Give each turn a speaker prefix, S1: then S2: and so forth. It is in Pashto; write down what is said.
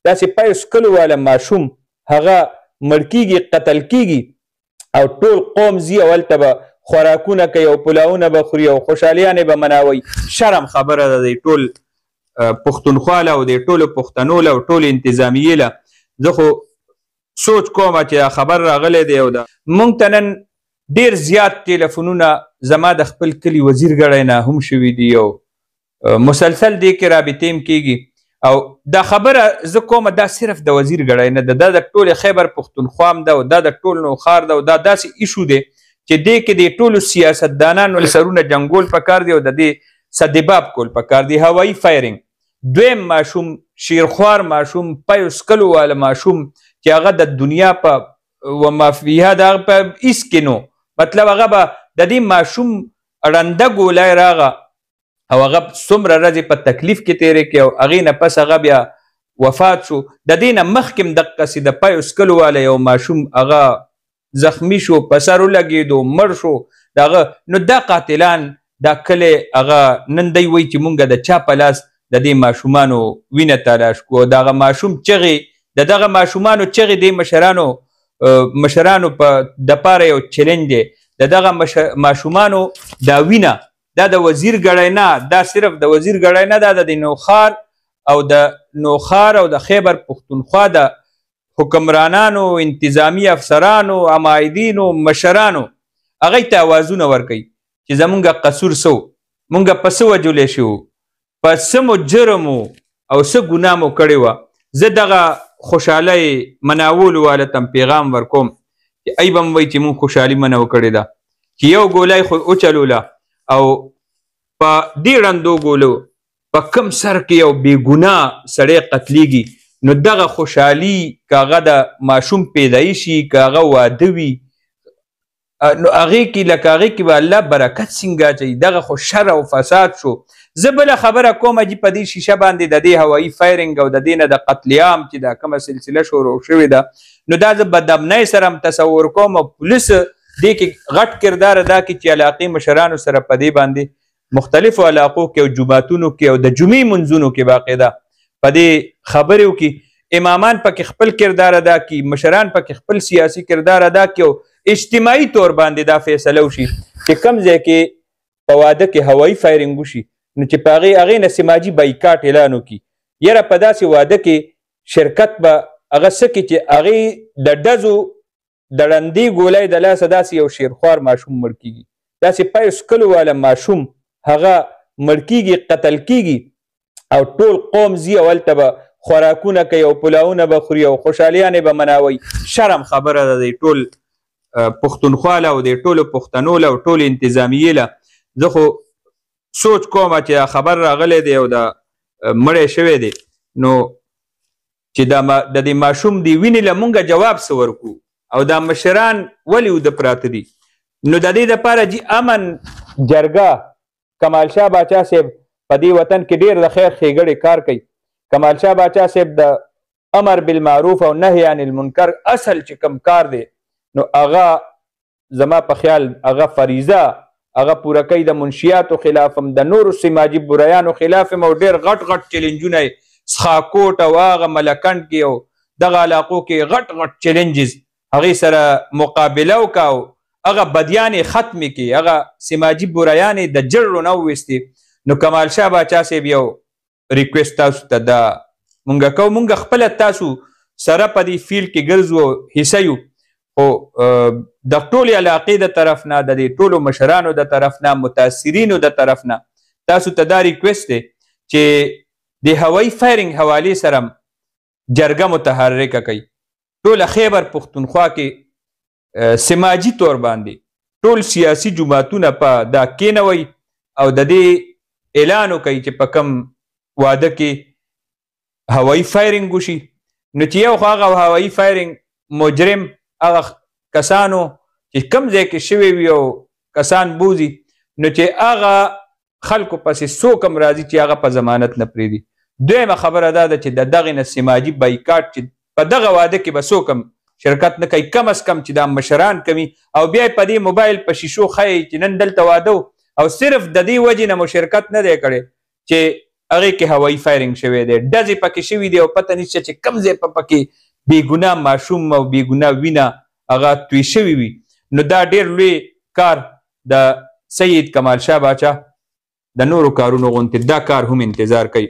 S1: داسې 5 کلو والا ماشوم هغه مړ کیږي، قتل کیږي او ټول قوم ځي او هلته به خوراکونه کوي او پلاونه به خوري او خوشحالیانې به مناوئ. شرم خبره ده د ټول پښتونخوا له او د ټولو پښتنو له او ټولو انتظامیې له. زه خو سوچ کوم چې دا خبر راغلی دی او موږ ته نن ډېر زیات ټلیفونونه زما د خپل کلي وزیر ګړی نه هم شوي دي او مسلسل دې کې رابطې هم کېږي. او دا خبره زه کومه دا صرف د وزیر ګړی نه ده، دا د ټولې خیبر پښتونخوا هم ده او دا د ټول نوښار ده او دا داسې ایشو دی چې دې کې د ټولو سیاستدانانو سرونه جنګول پکار دی او د دې سدباب کول پکار دی. هوایي فایرنګ دویم ماشوم شیرخوار ماشوم 5 کلو والا ماشوم چې هغه د دنیا په وما فیها د هغه په هېڅ کې نو، مطلب هغه به د دې ماشوم ړنده ګولی راغه او هغه څومره ورځې په تکلیف کې تېرې کړې او هغې نه پس هغه بیا وفات شو. د دې نه مخکې هم دقسې د 5 کلو والا یو ماشوم هغه زخمی شو، په سر ولګېدو، مړ شو د هغه. نو دا قاتلان دا کلی هغه نن دی وایي چې مونږ د چا په لاس د دې ماشومانو وینه تلاش کړو. دغه ماشوم چغې د دغه ماشومانو چغې دې مشرانو په دپاره یو چیلنج دی. د دغه ماشومانو دا وینه دا د وزیر ګړی نه، دا صرف د وزیر ګړی نه، دا د نوښار او د خیبر پښتونخوا د حکمرانانو، انتظامی افسرانو، عمایدینو، مشرانو هغوی ته اوازونه ورکوي چې زمونږ قصور څه و، مونږ په څه وجولی شو، په څه مو جرم و او څه ګناه مو کړې وه. زه دغه خوشحالۍ مناولو والا ته پیغام ورکوم چې ای به م وایي چې مونږ خوشحالي منو کړې ده چې یو ګولی خو وچلوله او په دې ړندو ګولو په کم سر کې یو بېګناه سړی قتلیږي. نو دغه خوشحالي که هغه د ماشوم پیدایشي که هغه واده وي نو هغې کې لکه هغې کې به الله برکت څنګه اچوي. دغه خو شر او فساد شو. زه بله خبره کومه چې په دې شیشه باندې د دې هوایي فایرنګ او د دې نه د قتل عام چې دا کومه سلسله شروع شوې ده نو دا زه بدامنۍ سره هم تصور کوم او پولیس دې کې غټ کردار ادا کړي چې علاقې مشرانو سره په دې باندې مختلفو علاقو کې او جوماتونو کې او د جمعې منځونو کې باقاعده په دې خبرو کې امامان پکې خپل کردار ادا کړي، مشران پکې خپل سیاسي کردار ادا کړي او اجتماعي طور باندې دا فیصله وشي چې کوم ځای کې په واده کې هوایي فایرنګ وشي نو چې په هغې نه سماجي بایکاټ اعلان وکړي. یاره په داسې واده کې شرکت به هغه څه کړي چې هغې د ډزو د ړندې ګولۍ د لاسه داسې یو شیرخوار ماشوم مړ کېږي، داسې 5 کلو والا ماشوم هغه مړ کېږي، قتل کېږي او ټول قوم ځي او هلته به خوراکونه کوي او پلاونه به خوري او خوشحالیانې به مناوئ. شرم خبره ده د ټول پښتونخوا له او د ټولو پښتنو له او ټولو انتظامیې له. زه خو سوچ کومه چې دا خبر راغلی دی او دا مړی شوی دی نو چې د دې ماشوم د وینې له مونږه جواب څه ورکو او دا مشران ولې اوده پراته دي. نو د دې دپاره جي امن جرګه کمال شاه باچا صاحب په دې وطن کې ډېر د خیر ښېګړې کار کوي. کمال شاه باچا صاحب د امر بالمعروف او نهي عن المنکر اصل چې کوم کار دی نو هغه زما په خیال هغه فریضه هغه پوره کوي. د منشیاتو خلاف هم د نورو سماجي برایانو خلاف هم او ډېر غټ غټ چیلنجونه یې څښاکوټ او هغه ملکنډ کې او دغه علاقو کې غټ غټ چیلنجز هغې سره مقابله وکړه او هغه بدیانې ختمې کړي، هغه سماجي برایانې د جړو نه وویستې. نو کمال شاه باچا صاحب یو ریکویسټ تاسو ته دا مونږ کوو، مونږ خپله تاسو سره په دې فیلډ کې ګرځو او حصه یو خو د ټولې علاقې د طرف نه د دې ټولو مشرانو د طرف نه متاثرینو د طرف نه تاسو ته دا ریکویسټ دی چې د هوایي فایرنګ حوالې سره جرګه متحرکه کوي. ټوله خیبر پښتونخوا کې سماجي طور باندې ټول سیاسي جماعتونه په دا کېنوئ او د دې اعلان وکړئ چې په کوم واده کې هوایي فایرنګ وشي. نو چې یو خو هغه هوایي فایرنګ مجرم هغه کسانو چې کم ځای کې شوي وي او کسان بوزي نو چې هغه خلکو پسې څوک هم راځي چې هغه په ضمانت نه پرېږدي. دویمه خبره دا ده چې د دغې نه سماجي بایکاټ چې په دغه واده کې به څوک هم شرکت نه کوي، کم از کم چې دا مشران کوي او بیا په دې موبایل په شیشو ښیي چې نن دلته واده او صرف د دې وجې نه مو شرکت نه دی کړی چې هغې کې هوایي فایرنګ شوی دی، ډزې پکې شوي دي او پته نشته چې کوم ځای په پکې بېګناه ماشوم او بېګناه وینه هغه توی شوي وي. نو دا ډېر لوی کار د سید کمال شاه باچا د نورو کارونو غوندې دا کار هم انتظار کوي.